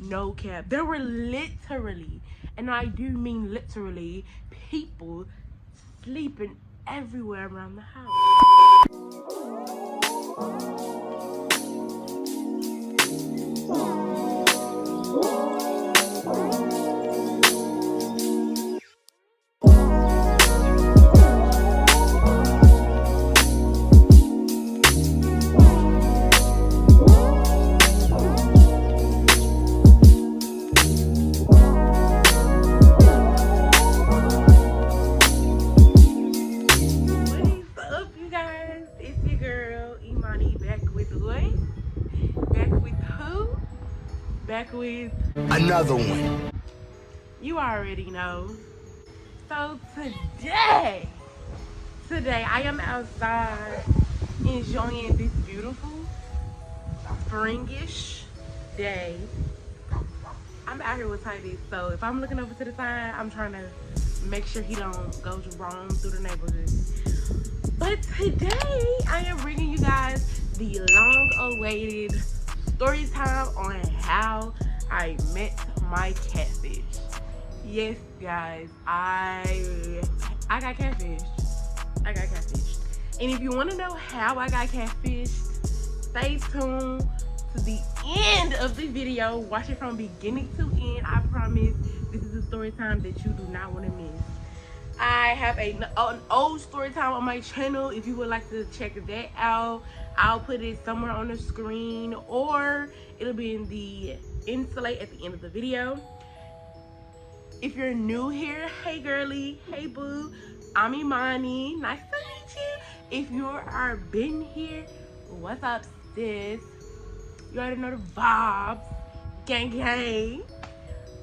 No cap. There were literally, and I do mean literally, people sleeping everywhere around the house. What's up, you guys? It's your girl Imani back with what? Back with who? Back with another one. you already know. So today I am outside enjoying this beautiful springish day. I'm out here with Titus, so if I'm looking over to the side, I'm trying to make sure he don't go roam through the neighborhood. But today I am bringing you guys the long-awaited story time on how I met my catfish. Yes, guys, I got catfished. I got catfished. And if you want to know how I got catfished, stay tuned to the end of the video. Watch it from beginning to end. I promise this is a story time that you do not want to miss. I have an old story time on my channel. If you would like to check that out, I'll put it somewhere on the screen, or it'll be in the insulate at the end of the video. If you're new here, hey girly, hey boo, I'm Imani. Nice to meet you. If you are been here, what's up, sis? You already know the vibes. Gang gang.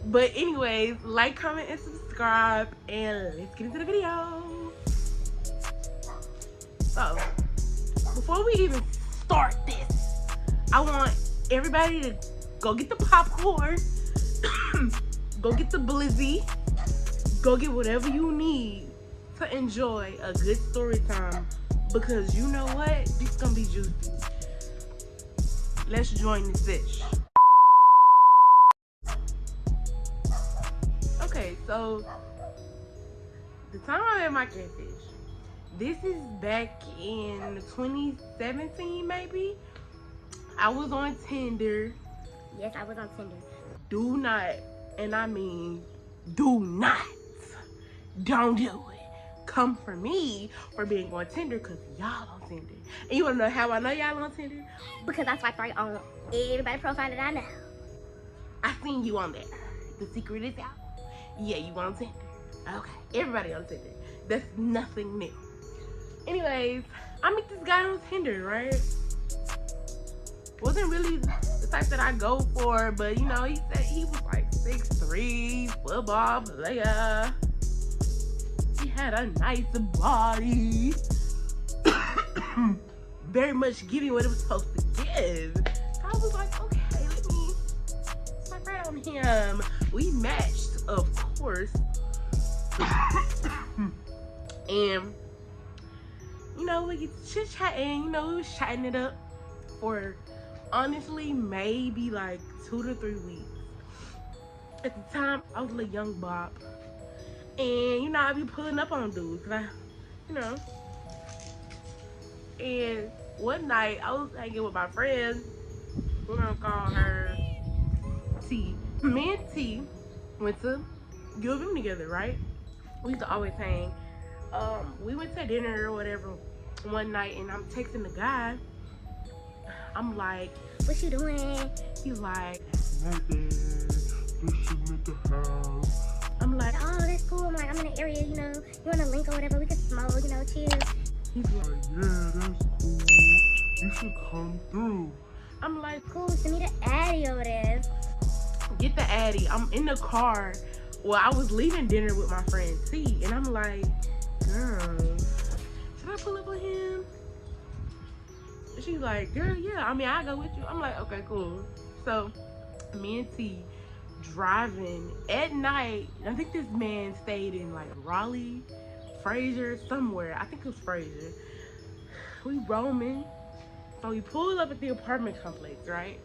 But anyways, like, comment, and subscribe, and let's get into the video. So, before we even start this, I want everybody to go get the popcorn, go get the blizzy, go get whatever you need to enjoy a good story time, because you know what? This is gonna be juicy. Let's join this fish. Okay, so the time I met my catfish, this is back in 2017 maybe. I was on Tinder. Yes, I was on Tinder. Do not, and I mean do not, don't do it, come for me for being on Tinder, because y'all on Tinder. And you wanna know how I know y'all on Tinder? Because I swiped right on everybody's profile that I know. I seen you on there. The secret is out. Yeah, you on Tinder. Okay, everybody on Tinder. That's nothing new. Anyways, I meet this guy on Tinder, right? Wasn't really the type that I go for, but you know, he said he was like 6'3", football player. He had a nice body. Very much giving what it was supposed to give. So I was like, okay, let me swipe right on him. We matched, of course. And you know, we get chit-chatting, you know, we was chatting it up for honestly maybe like 2 to 3 weeks. At the time, I was a little young bop. And you know, I be pulling up on dudes, cause you know. And one night I was hanging with my friend. We're gonna call her T. Me and T went to U of M together, right? We used to always hang. We went to dinner or whatever one night, and I'm texting the guy. I'm like, What you doing? he's like, Nothing. Listen at the house. I'm like, Oh, that's cool. I'm like, I'm in the area, you know. You want to link or whatever? We can smoke, you know, chill. he's like, Yeah, that's cool. You should come through. I'm like, Cool, send me the addy over there. get the addy. I'm in the car. Well, I was leaving dinner with my friend T, and I'm like, girl, should I pull up with him? And she's like, girl, yeah, I mean, I'll go with you. I'm like, okay, cool. So me and T driving at night. I think this man stayed in like Raleigh, Fraser, somewhere. I think it was Fraser. We roaming. So we pulled up at the apartment complex, right?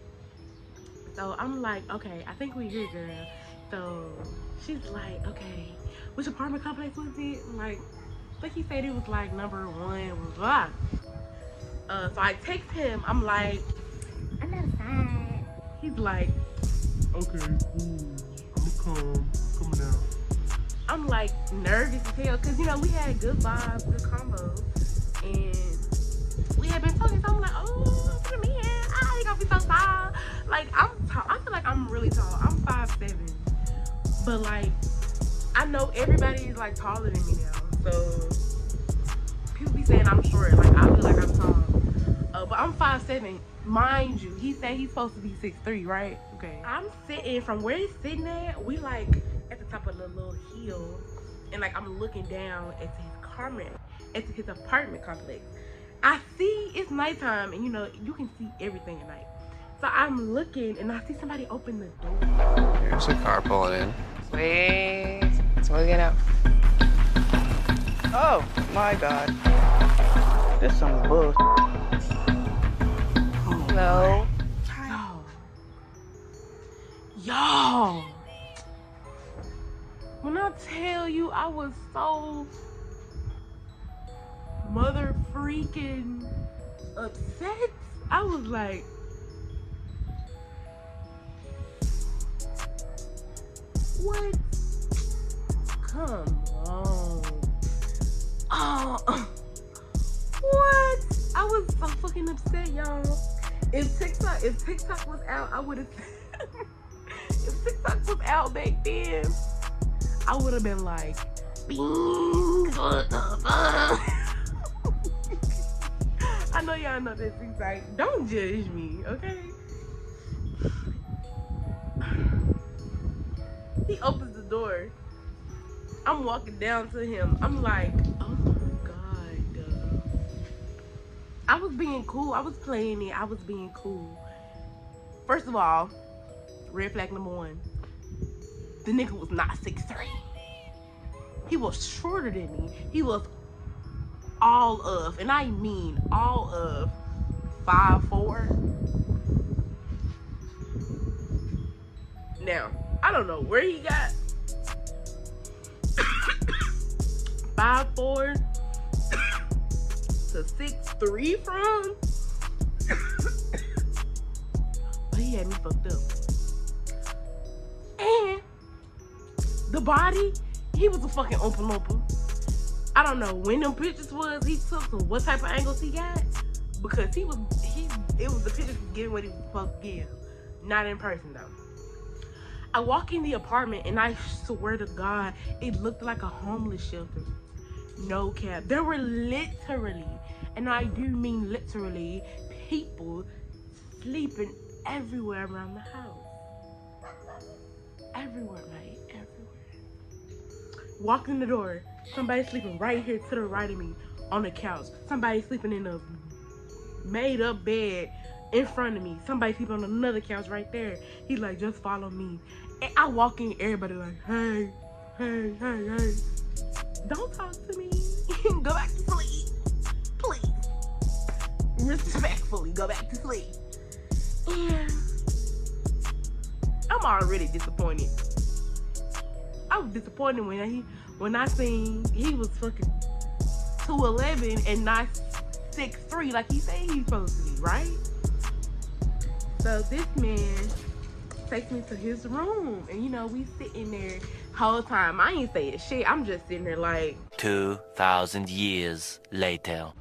So I'm like, okay, I think we here, girl. So she's like, okay, which apartment complex was it? I'm like he said it was like number 1, blah. So I text him. I'm like, I'm outside. he's like, Okay, cool. I'm coming out. I'm like nervous as hell because you know we had good vibes, good combo, and we had been talking. So I'm like, oh, for me, he gonna be so tall. Like I'm tall. I feel like I'm really tall. I'm 5'7", but like I know everybody is like taller than me now. So people be saying I'm short. Like I feel like I'm tall, but I'm 5'7". Mind you, he said he's supposed to be 6'3", right? Okay. I'm sitting from where he's sitting at. We like at the top of the little hill, and like I'm looking down at his apartment complex. I see it's nighttime, and you know you can see everything at night. So I'm looking, and I see somebody open the door. There's a car pulling in. Sweet. So we get out. Oh my God. This some bull. Hello. Y'all. When I tell you I was so mother freaking upset, I was like, what? Come on. Oh, what? I was so fucking upset, y'all. If TikTok was out, I would have. If TikTok was out back then, I would have been like, bing, what the fuck? I know y'all know this TikTok. Don't judge me, okay? He opens the door. I'm walking down to him. I'm like, oh my God. I was being cool. I was playing it. I was being cool. First of all, red flag number 1. The nigga was not 6'3". He was shorter than me. He was all of, and I mean all of, 5'4". Now, I don't know where he got 5'4" to 6'3" from. But he had me fucked up. And the body, he was a fucking oompa loompa. I don't know when them pictures was he took or what type of angles he got, because it was the pictures giving what he was supposed to give. Not in person though. I walk in the apartment and I swear to God, it looked like a homeless shelter. No cap. There were literally, and I do mean literally, people sleeping everywhere around the house. Everywhere, mate. Everywhere. Walked in the door. Somebody sleeping right here to the right of me on the couch. Somebody sleeping in a made up bed in front of me. Somebody sleeping on another couch right there. He's like, just follow me. And I walk in, everybody like, hey, hey, hey, hey. Don't talk to me. Go back to sleep. Please. Respectfully, go back to sleep. And I'm already disappointed. I was disappointed when I seen he was fucking 2'11" and not 6'3" like he said he's supposed to be, right? So this man takes me to his room, and you know, we sitting there whole time. I ain't saying shit. I'm just sitting there like 2,000 years later.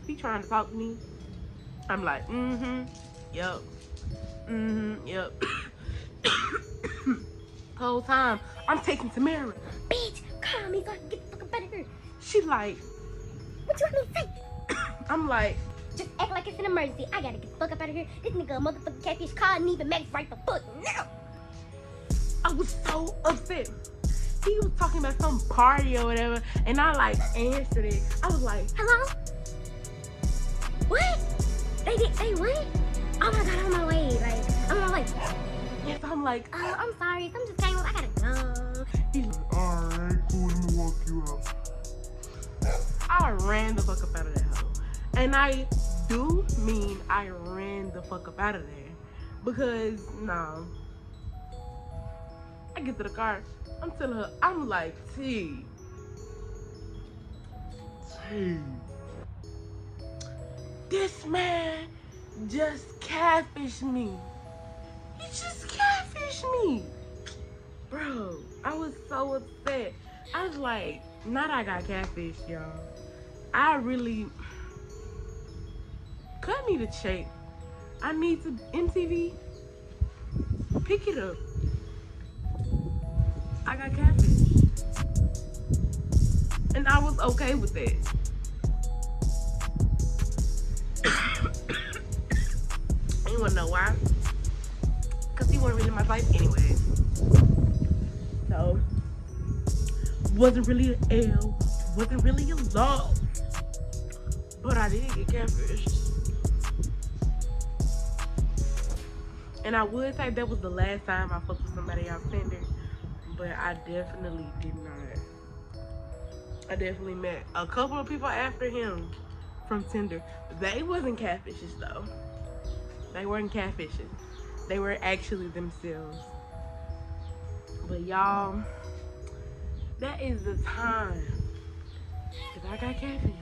he trying to talk to me. I'm like, yep, yep. Whole time I'm taking Tamara. Bitch, call me so I can get the fuck up out of here. She like, What you want me to say? I'm like, Just act like it's an emergency. I gotta get the fuck up out of here. This nigga a motherfucking catfish called me, but Max right the fuck now. I was so upset. He was talking about some party or whatever, and I like answered it. I was like, Hello? What? They what? Oh my God, I'm on my way. Like, I'm on my way. yes, I'm like, I'm sorry. Some just came up. I gotta go. he's like, Alright, cool, let me walk you out. I ran the fuck up out of that hole. And I do mean I ran the fuck up out of there. Because, no. I get to the car. I'm telling her, I'm like, T. This man just catfished me. He just catfished me. Bro, I was so upset. I was like, not I got catfished, y'all. I really cut me the check. I need to MTV pick it up. I got catfished. And I was okay with that. You wanna know why? Cause he wasn't really my type anyway. So wasn't really an L, wasn't really a love. But I did get catfished. And I would say that was the last time I fucked with somebody off Tinder, but I definitely did not. I definitely met a couple of people after him from Tinder. They wasn't catfishes though. They weren't catfishing. They were actually themselves. But y'all, that is the time that I got catfished.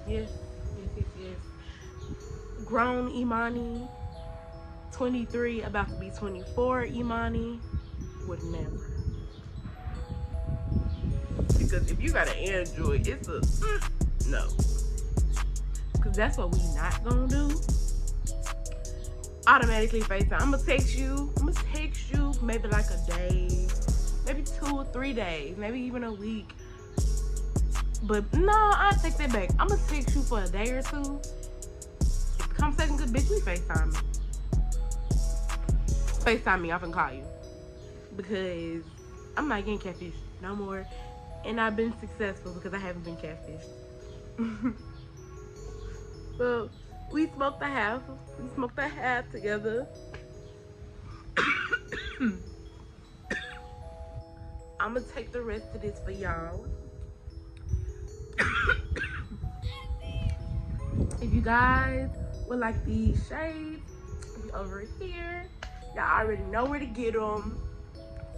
Yes. Grown Imani, 23, about to be 24 Imani, would never. Because if you got an Android, it's a no. Because that's what we not gonna do. Automatically FaceTime. I'm gonna text you maybe like a day, maybe 2 or 3 days, maybe even a week. But no, I take that back. I'm gonna text you for a day or two. If the conversation good, bitch, we FaceTime me. FaceTime me, I can call you. Because I'm not getting catfished no more. And I've been successful because I haven't been catfished. So we smoked a half. We smoked a half together. I'm gonna take the rest of this for y'all. If you guys would like these shades, be over here. Y'all already know where to get them.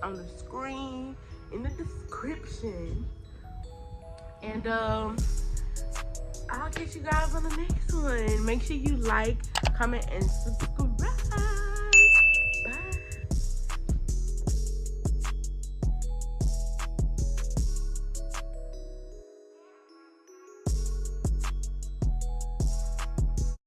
On the screen, in the description. And I'll catch you guys on the next one. Make sure you like, comment, and subscribe.